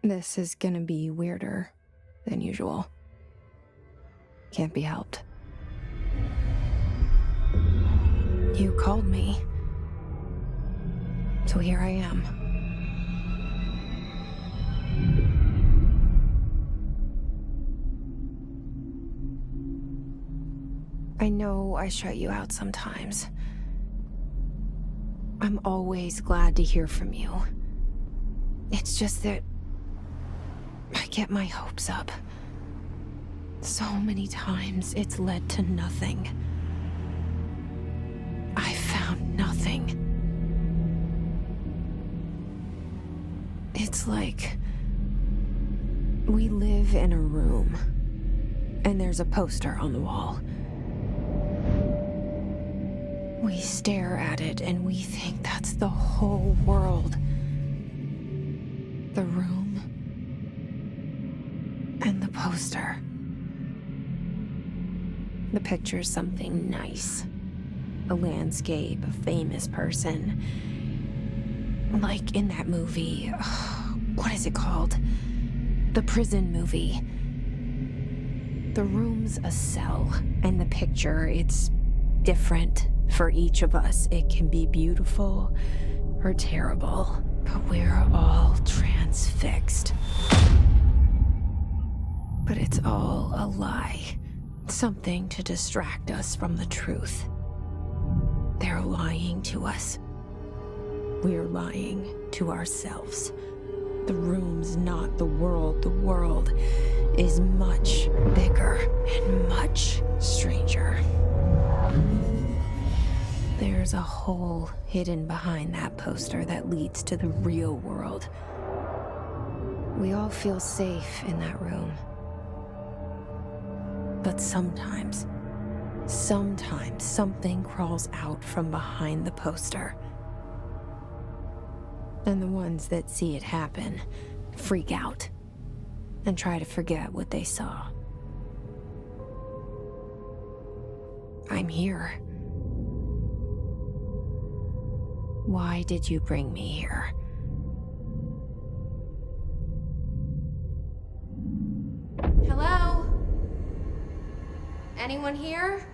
This is gonna be weirder than usual. Can't be helped. You called me. So here I am. I know I shut you out sometimes. I'm always glad to hear from you. It's just that I get my hopes up. So many times it's led to nothing. I found nothing. It's like we live in a room, and there's a poster on the wall. We stare at it and we think that's the whole world. The room and the poster. The picture's something nice. A landscape, a famous person. Like in that movie, what is it called? The prison movie. The room's a cell, and the picture, it's different for each of us. It can be beautiful or terrible, but we're all transfixed. But it's all a lie. Something to distract us from the truth. They're lying to us. We're lying to ourselves. The room's not the world. The world is much bigger and much stranger. There's a hole hidden behind that poster that leads to the real world. We all feel safe in that room. But sometimes something crawls out from behind the poster. And the ones that see it happen freak out and try to forget what they saw. I'm here. Why did you bring me here? Hello? Anyone here?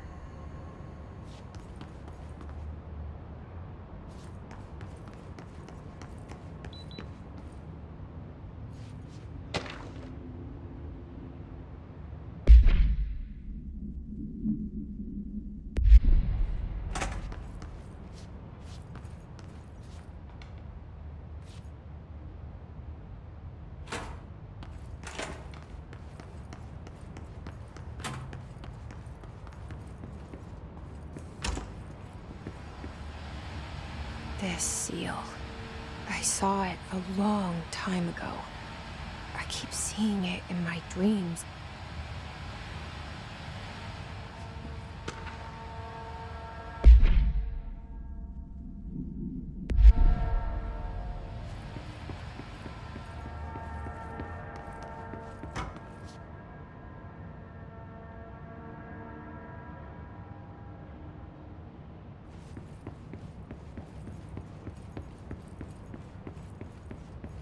This seal. I saw it a long time ago. I keep seeing it in my dreams.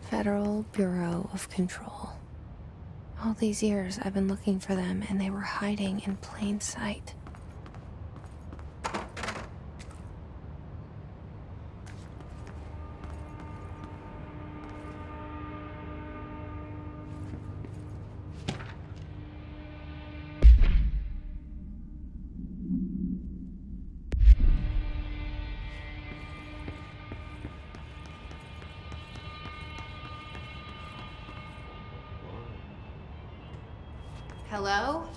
Federal Bureau of Control. All these years I've been looking for them, and they were hiding in plain sight. Hello?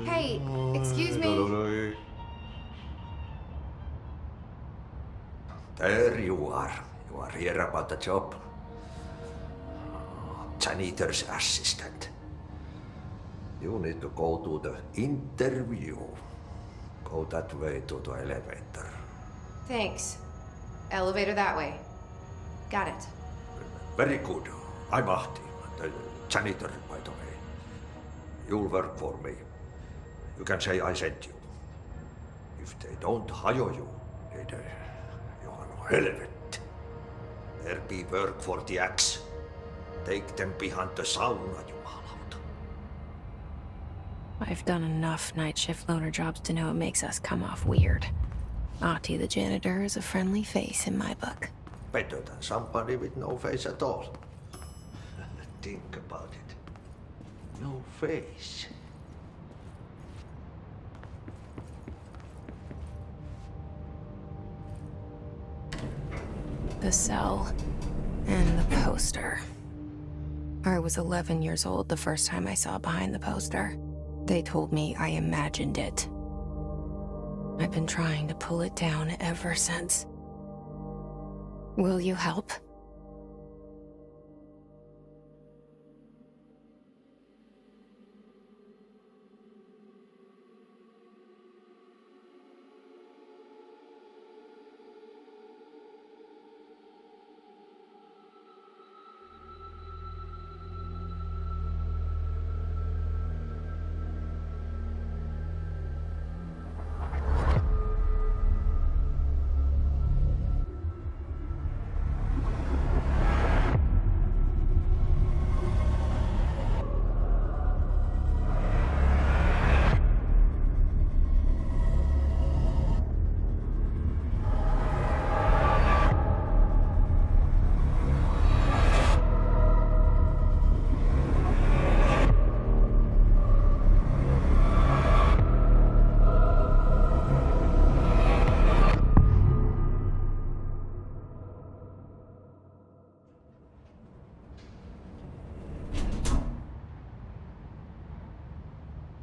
Hey, excuse me. There you are. You are here about the job. Janitor's assistant. You need to go to the interview. Go that way to the elevator. Thanks. Elevator that way. Got it. Very good. I'm Ahti, the janitor, by the way. You'll work for me. You can say I sent you. If they don't hire you, niin Johan Helvet. There be work for the axe. Take them behind the sauna, jumalauta. I've done enough night shift loner jobs to know it makes us come off weird. Ahti the janitor is a friendly face in my book. Better than somebody with no face at all. Think about it. No face. The cell and the poster. I was 11 years old the first time I saw behind the poster. They told me I imagined it. I've been trying to pull it down ever since. Will you help?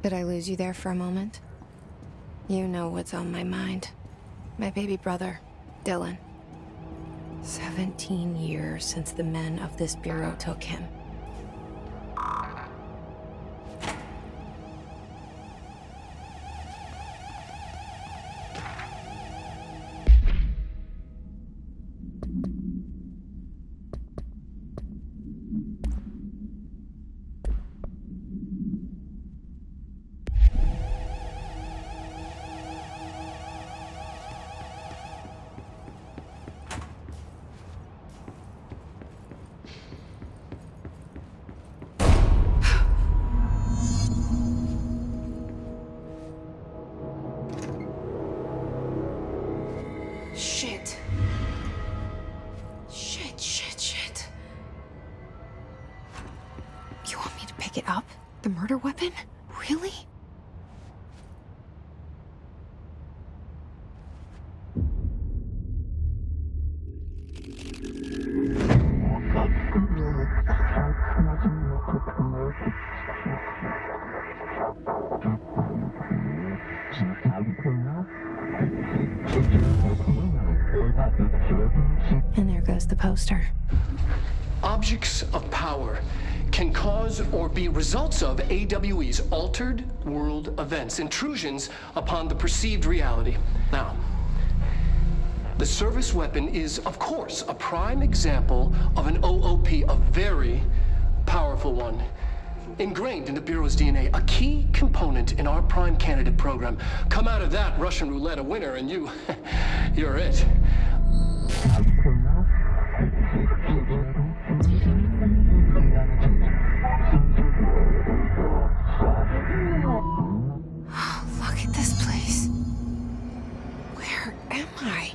Did I lose you there for a moment? You know what's on my mind. My baby brother, Dylan. 17 years since the men of this bureau took him. Shit. Shit. You want me to pick it up? The murder weapon? Really? And there goes the poster. Objects of power can cause or be results of AWE's altered world events, intrusions upon the perceived reality. Now, the service weapon is, of course, a prime example of an OOP, a very powerful one. Ingrained in the Bureau's DNA, a key component in our prime candidate program. Come out of that Russian roulette a winner and you're it. Look at this place. Where am I?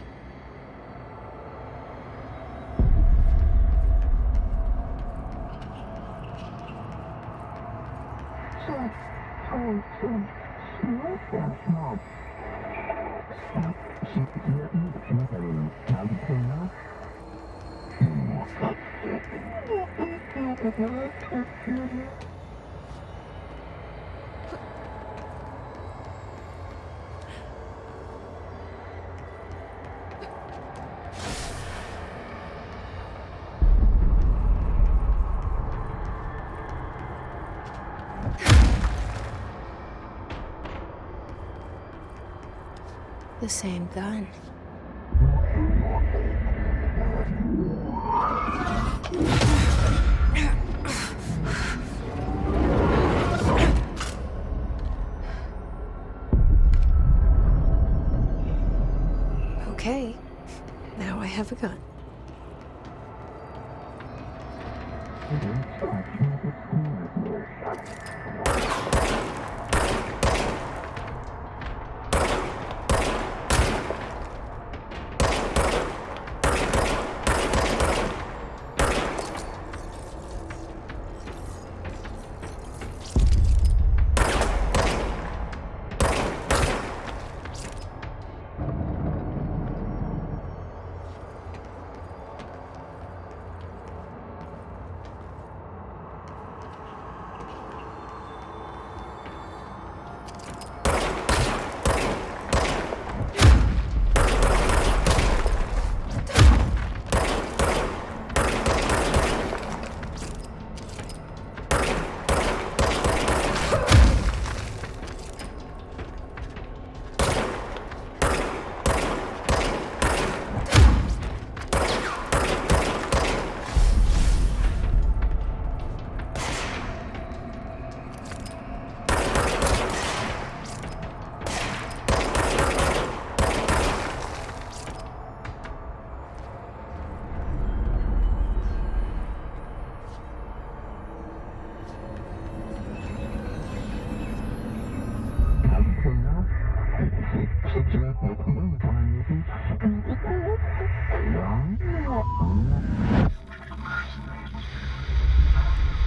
The same gun. Okay, now I have a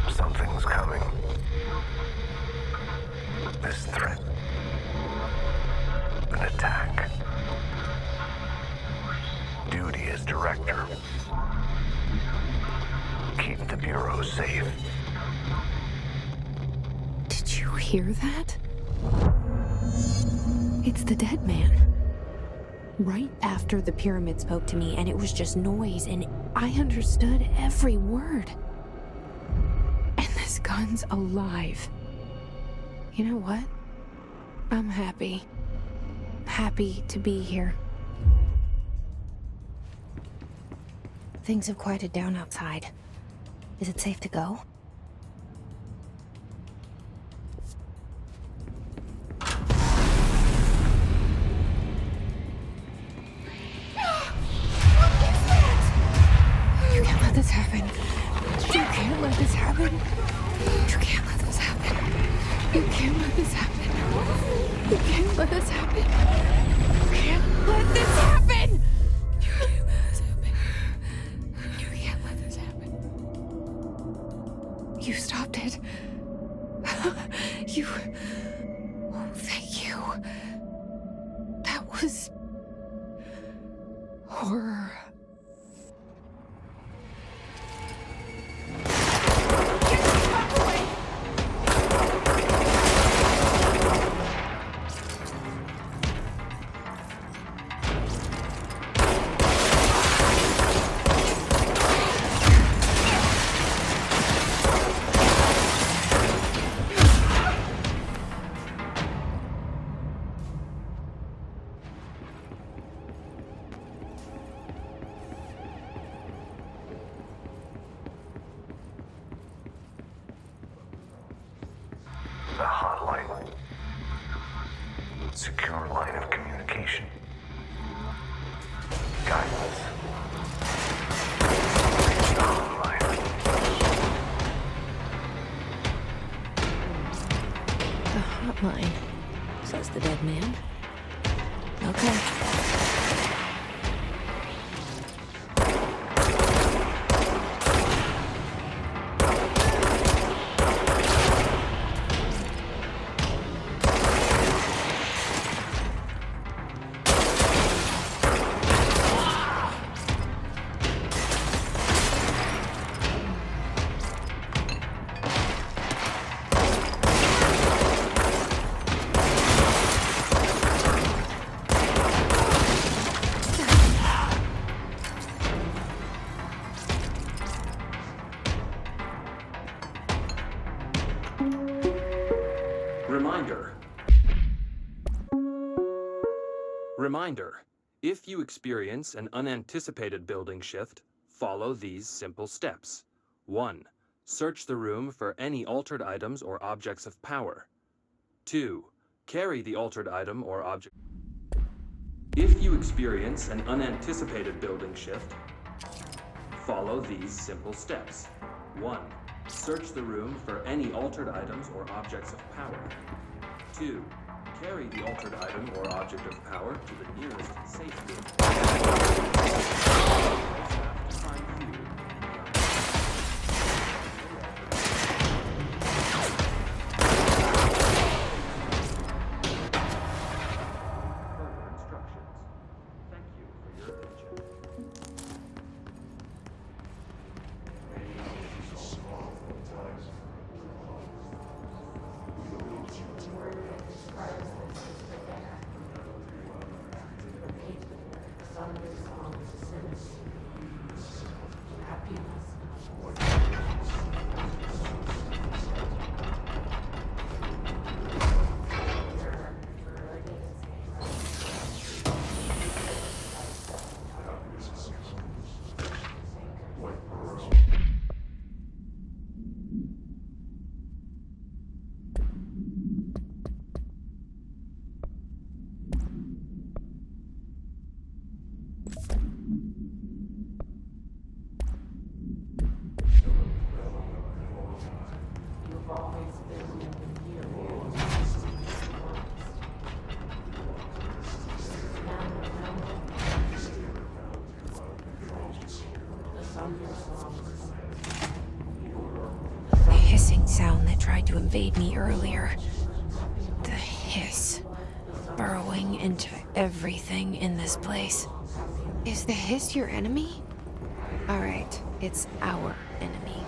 Something's coming. This threat. An attack. Duty as director. Keep the Bureau safe. Did you hear that? It's the dead man. Right after the pyramid spoke to me, and it was just noise, and I understood every word. And this gun's alive. You know what? I'm happy. Happy to be here. Things have quieted down outside. Is it safe to go? You can't let this happen. You can't let this happen. You can't let this happen. You can't let this happen. You can't let this happen. You can't let this happen. You can't let this happen. You can't let this happen. You stopped it. You... Oh, thank you. That was... horror. The hotline. Secure line of communication. Guidance. Reach the hotline. The hotline, says the dead man. Okay. Reminder, if you experience an unanticipated building shift, follow these simple steps. 1. Search the room for any altered items or objects of power. 2. Carry the altered item or object. If you experience an unanticipated building shift, follow these simple steps. 1. Search the room for any altered items or objects of power. 2. Carry the altered item or object of power to the nearest safe room. Find you. Further instructions. Thank you for your attention. The hissing sound that tried to invade me earlier. The hiss. Burrowing into everything in this place. Is the hiss your enemy? Alright, it's our enemy.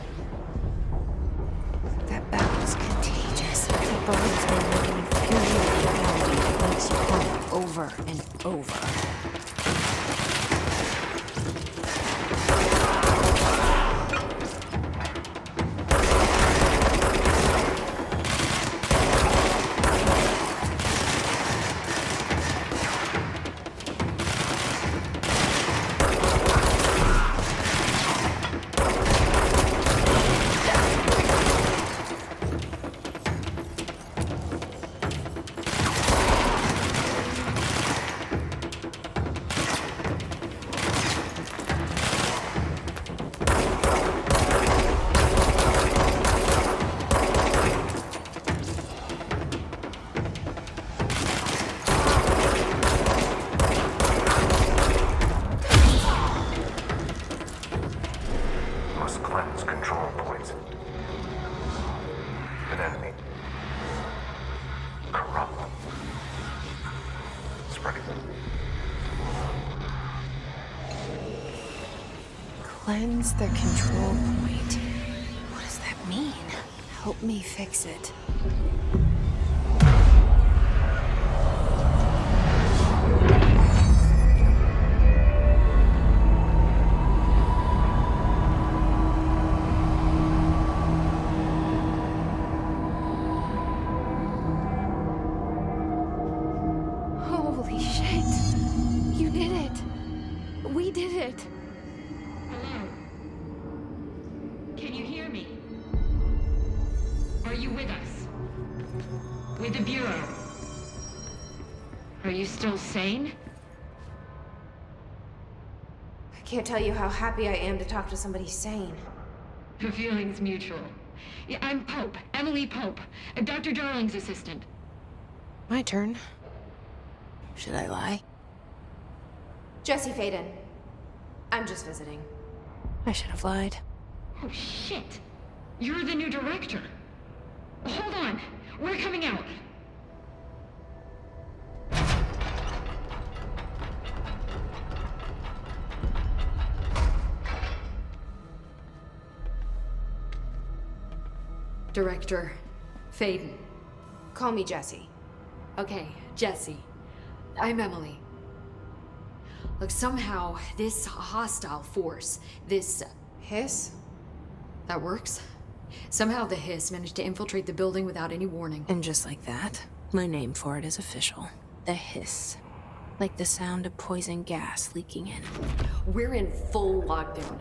That battle's contagious. The burns are like an infuriating melody that makes you hum over and over. Must cleanse control points. An enemy. Corrupt them. Spray them. Cleanse the control point. What does that mean? Help me fix it. Holy shit! You did it! We did it! Hello? Can you hear me? Are you with us? With the Bureau? Are you still sane? I can't tell you how happy I am to talk to somebody sane. The feeling's mutual. Yeah, I'm Pope, Emily Pope, Dr. Darling's assistant. My turn. Should I lie? Jesse Faden. I'm just visiting. I should have lied. Oh, shit. You're the new director. Hold on. We're coming out. Director Faden. Call me Jesse. Okay, Jesse. I'm Emily. Look, somehow this hostile force, this... Hiss? that works? Somehow the hiss managed to infiltrate the building without any warning. And just like that, my name for it is official. The hiss. Like the sound of poison gas leaking in. We're in full lockdown.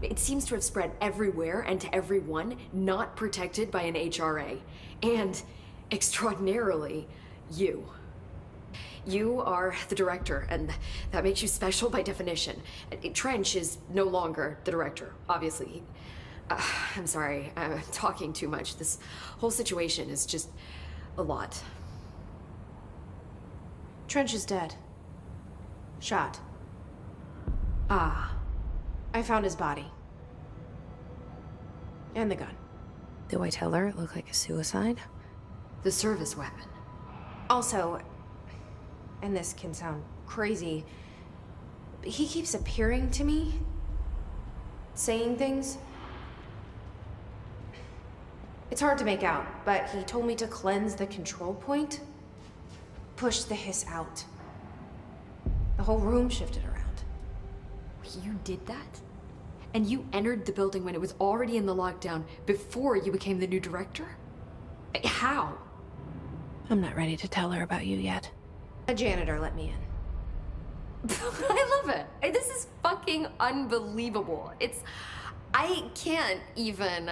It seems to have spread everywhere and to everyone not protected by an HRA. And, extraordinarily, you. You are the director, and that makes you special by definition. Trench is no longer the director, obviously. I'm sorry, I'm talking too much. This whole situation is just a lot. Trench is dead. Shot. Ah. I found his body. And the gun. Do I tell her it looked like a suicide? The service weapon. Also, and this can sound crazy, but he keeps appearing to me, saying things. It's hard to make out, but he told me to cleanse the control point, push the hiss out. The whole room shifted around. You did that? And you entered the building when it was already in the lockdown before you became the new director? How? I'm not ready to tell her about you yet. A janitor let me in. I love it. This is fucking unbelievable. I can't even...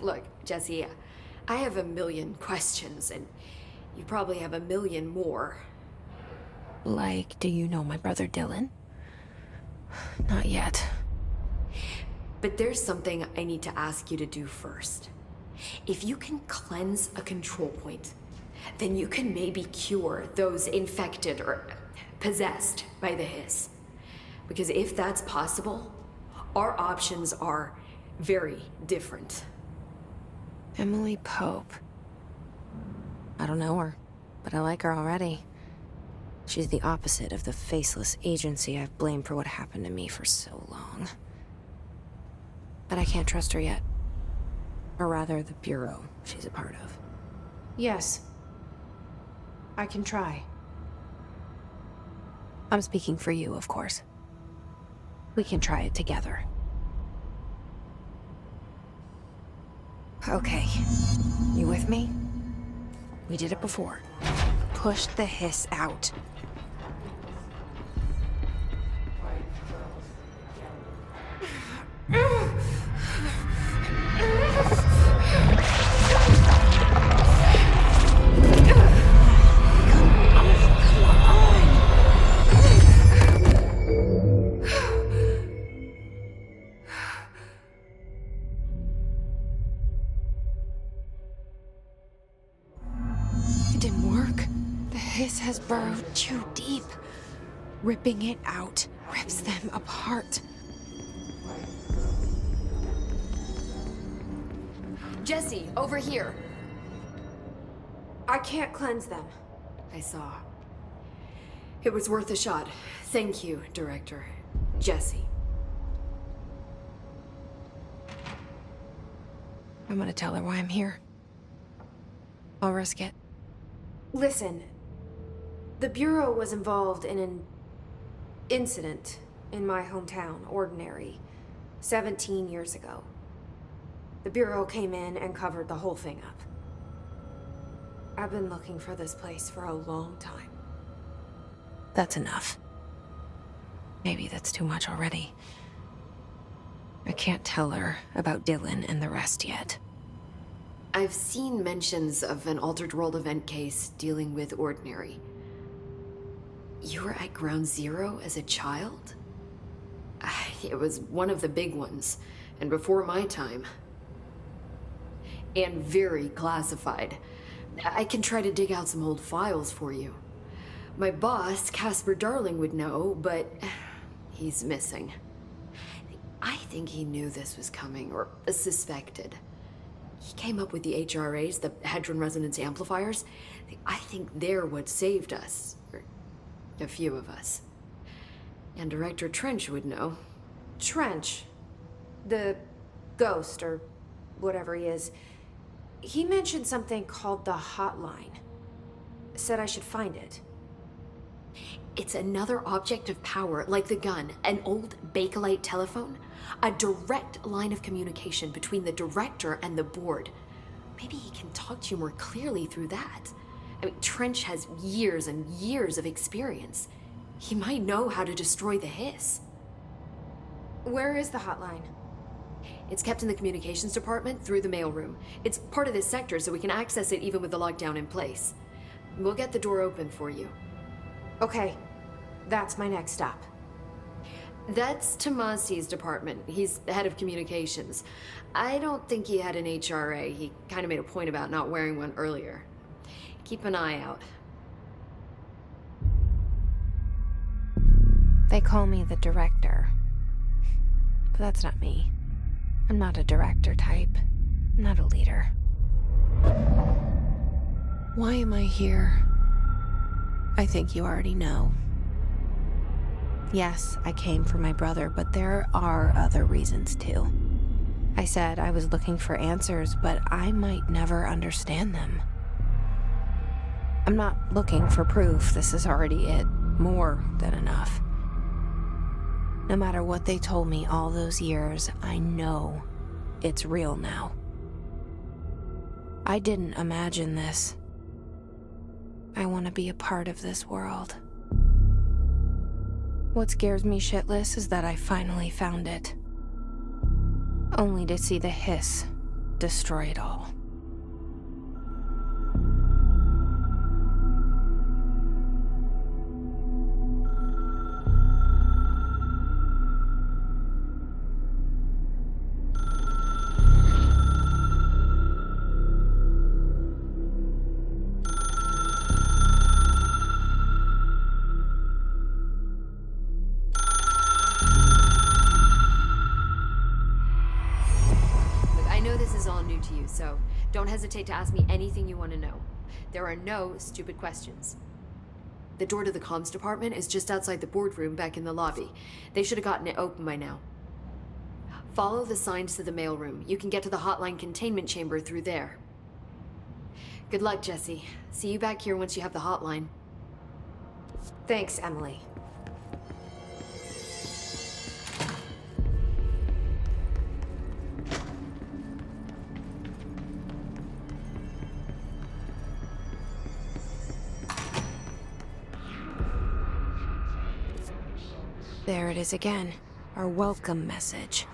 Look, Jesse, I have a million questions, and you probably have a million more. Like, do you know my brother Dylan? Not yet. But there's something I need to ask you to do first. If you can cleanse a control point, then you can maybe cure those infected or possessed by the hiss. Because if that's possible, our options are very different. Emily Pope. I don't know her, but I like her already. She's the opposite of the faceless agency I've blamed for what happened to me for so long. But I can't trust her yet. Or rather, the bureau she's a part of. Yes. I can try. I'm speaking for you, of course. We can try it together. Okay. You with me? We did it before. Push the hiss out. It didn't work. The hiss has burrowed too deep. Ripping it out rips them apart. Jesse, over here. I can't cleanse them. I saw. It was worth a shot. Thank you, Director. Jesse. I'm gonna tell her why I'm here. I'll risk it. Listen, the Bureau was involved in an incident in my hometown, Ordinary, 17 years ago. The Bureau came in and covered the whole thing up. I've been looking for this place for a long time. That's enough. Maybe that's too much already. I can't tell her about Dylan and the rest yet. I've seen mentions of an Altered World event case dealing with Ordinary. You were at Ground Zero as a child? It was one of the big ones, and before my time. And very classified. I can try to dig out some old files for you. My boss, Casper Darling, would know, but he's missing. I think he knew this was coming, or suspected. He came up with the HRAs, the Hadron Resonance Amplifiers. I think they're what saved us. Or a few of us. And Director Trench would know. Trench, the ghost, or whatever he is, he mentioned something called the hotline. Said I should find it. It's another object of power, like the gun, an old Bakelite telephone. A direct line of communication between the director and the board. Maybe he can talk to you more clearly through that. I mean, Trench has years and years of experience. He might know how to destroy the hiss. Where is the hotline? It's kept in the communications department through the mailroom. It's part of this sector, so we can access it even with the lockdown in place. We'll get the door open for you. Okay, that's my next stop. That's Tomasi's department. He's the head of communications. I don't think he had an HRA. He kind of made a point about not wearing one earlier. Keep an eye out. They call me the director. But that's not me. I'm not a director type. I'm not a leader. Why am I here? I think you already know. Yes, I came for my brother, but there are other reasons too. I said I was looking for answers, but I might never understand them. I'm not looking for proof. This is already it. More than enough. No matter what they told me all those years, I know it's real now. I didn't imagine this. I want to be a part of this world. What scares me shitless is that I finally found it. Only to see the hiss destroy it all. So don't hesitate to ask me anything you want to know. There are no stupid questions. The door to the comms department is just outside the boardroom back in the lobby. They should have gotten it open by now. Follow the signs to the mailroom. You can get to the hotline containment chamber through there. Good luck, Jesse. See you back here once you have the hotline. Thanks, Emily. There it is again, our welcome message.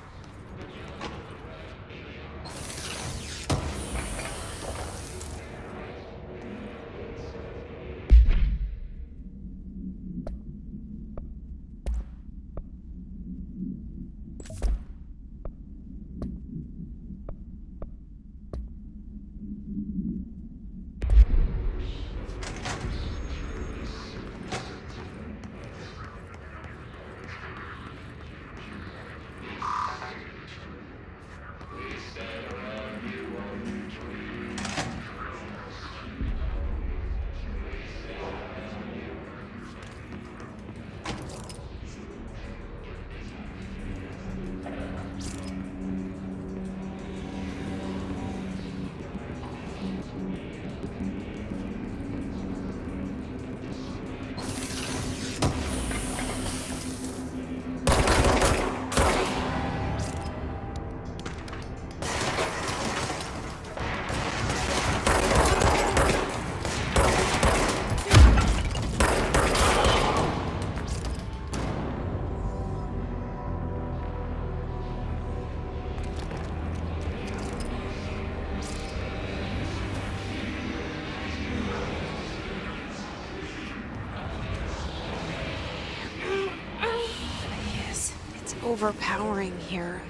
Overpowering here.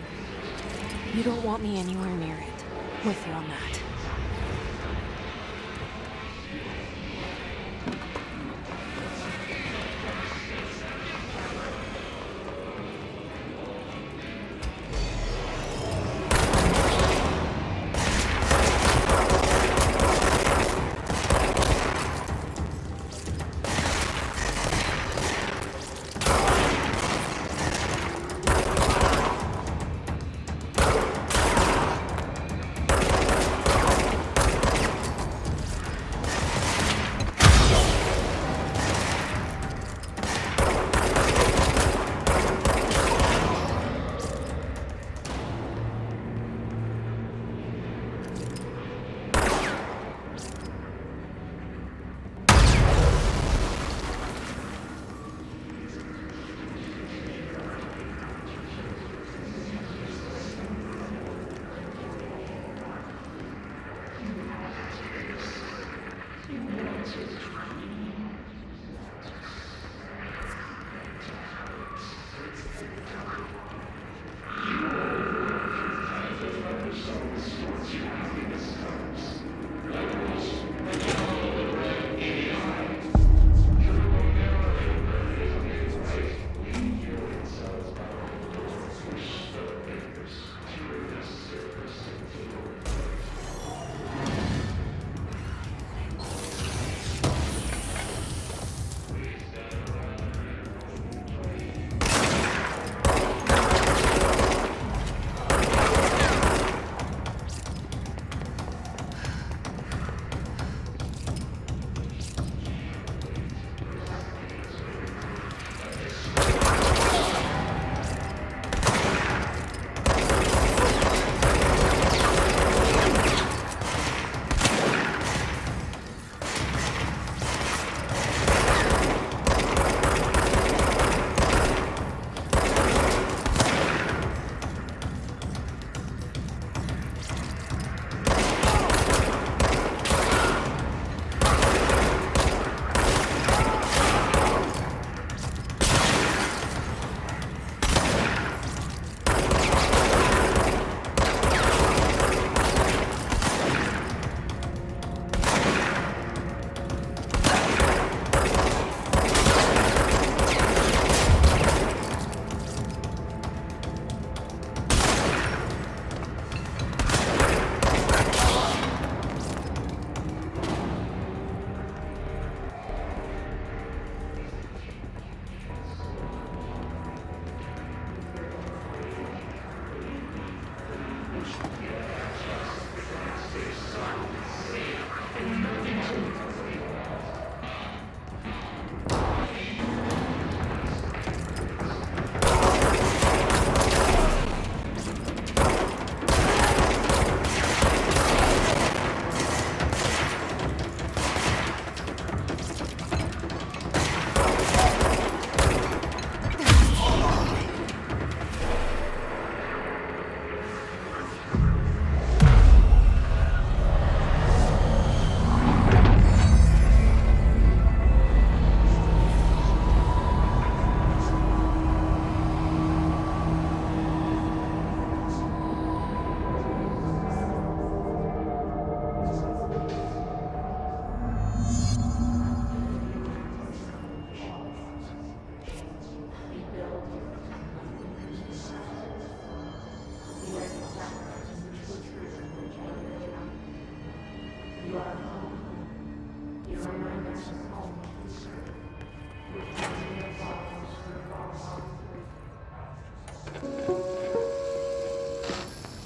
You don't want me anywhere near it. With you on that.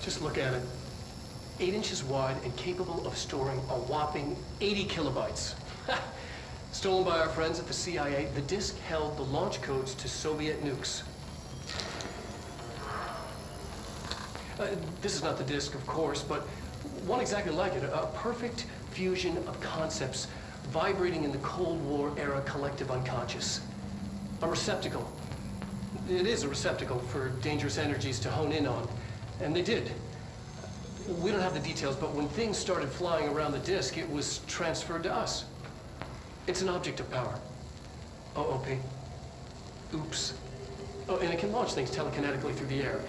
Just look at it. 8 inches wide and capable of storing a whopping 80 kilobytes. Stolen by our friends at the CIA, the disk held the launch codes to Soviet nukes. This is not the disk, of course, but one exactly like it. A perfect fusion of concepts vibrating in the Cold War era collective unconscious. A receptacle. It is a receptacle for dangerous energies to hone in on. And they did. We don't have the details, but when things started flying around the disk, it was transferred to us. It's an object of power. OOP. Oops. Oh, and it can launch things telekinetically through the air.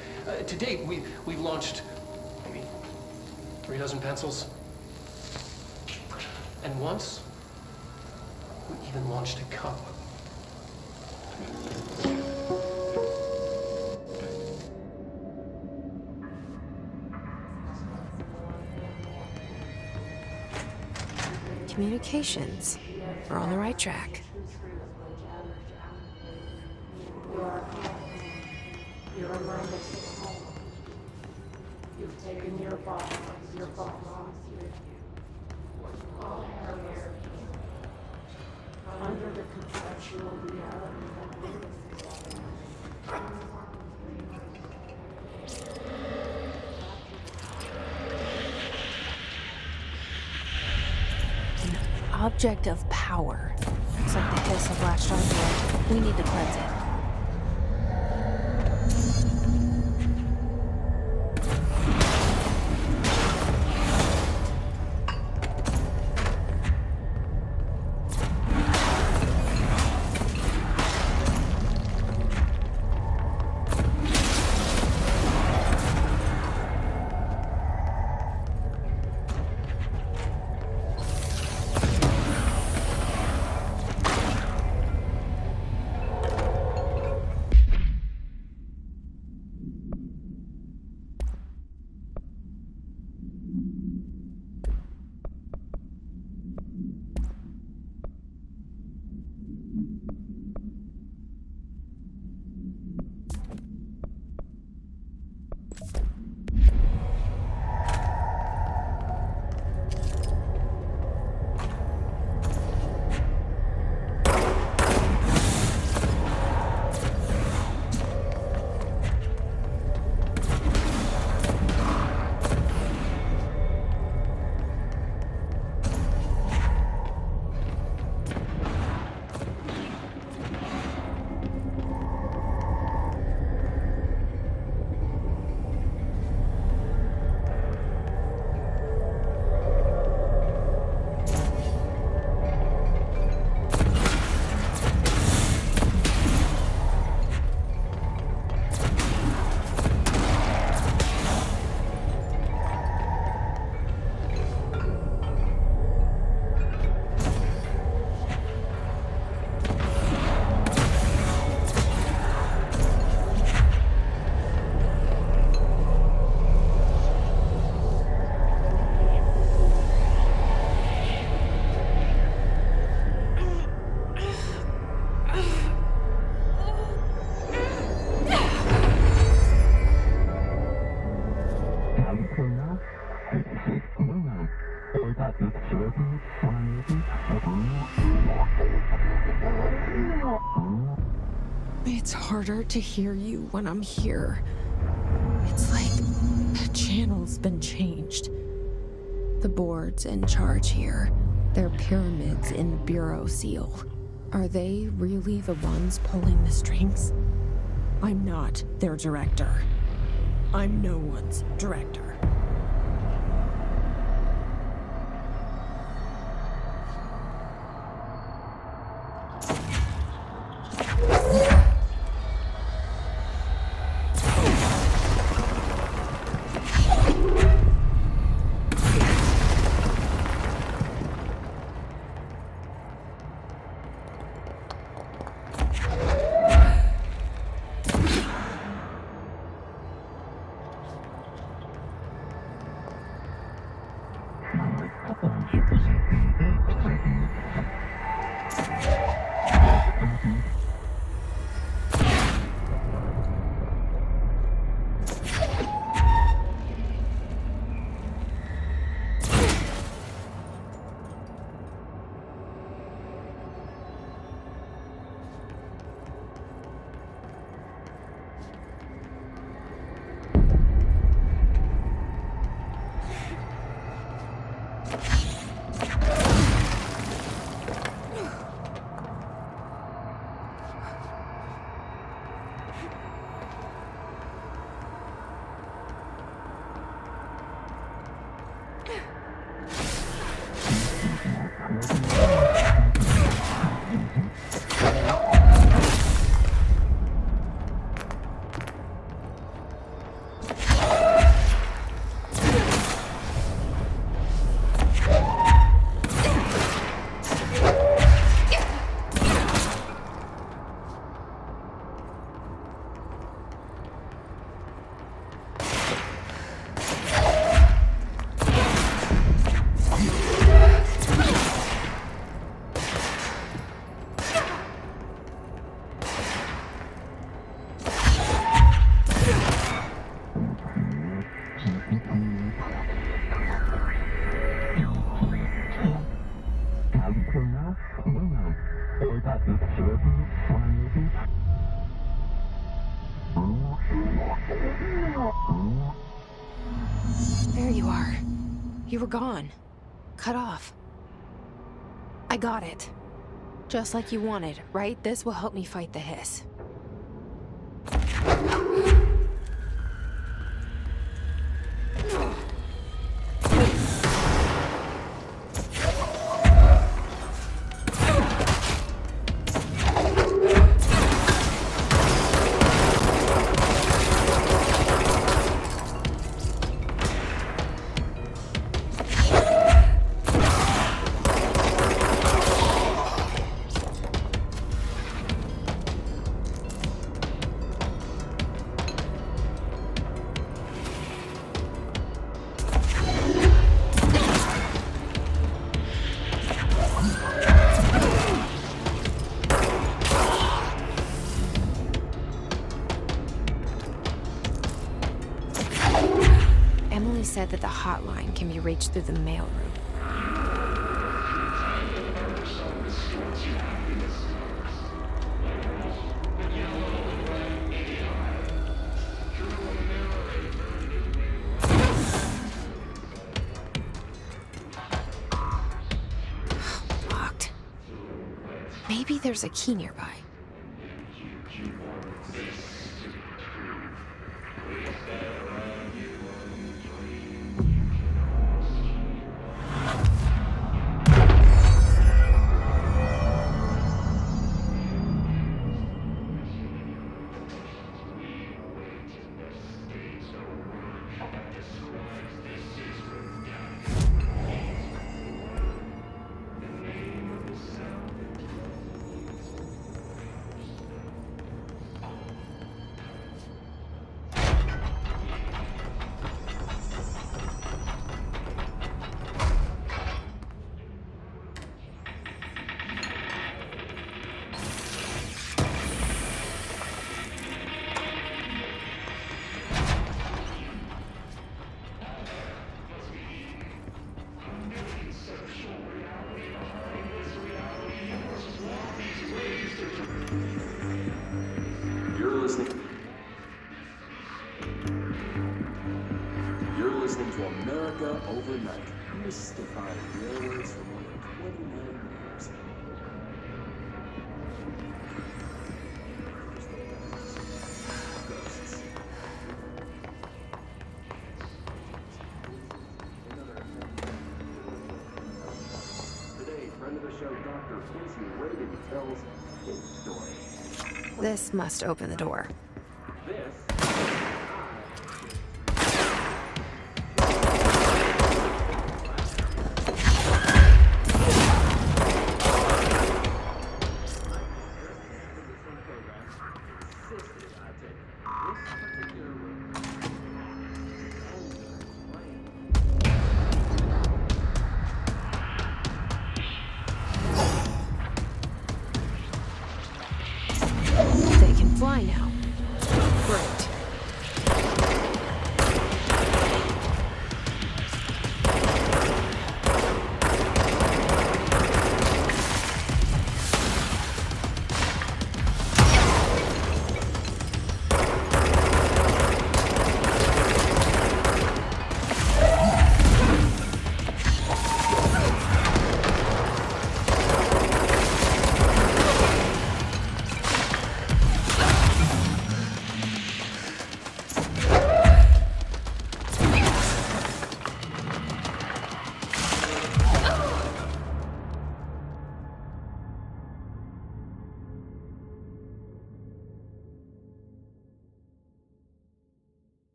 To date, we've launched maybe 3 dozen pencils. And once, we even launched a cup. Communications. We're on the right track. You're reminded of home. You've taken your boss as your boss with you. All areas. Under the conceptual reality that lives. Object of power. Looks like the hiss have latched onto it. We need to cleanse it. It's harder to hear you when I'm here. It's like the channel's been changed. The board's in charge here. They're pyramids in the Bureau seal. Are they really the ones pulling the strings? I'm not their director. I'm no one's director. There you are. You were gone. Cut off. I got it. Just like you wanted, right? This will help me fight the hiss. Emily said that the hotline can be reached through the mailroom. Locked. Maybe there's a key nearby. You're listening to America Overnight, mystifying railways for more than 29 years. Today, friend of the show, Dr. Jesse Faden tells his story. This must open the door.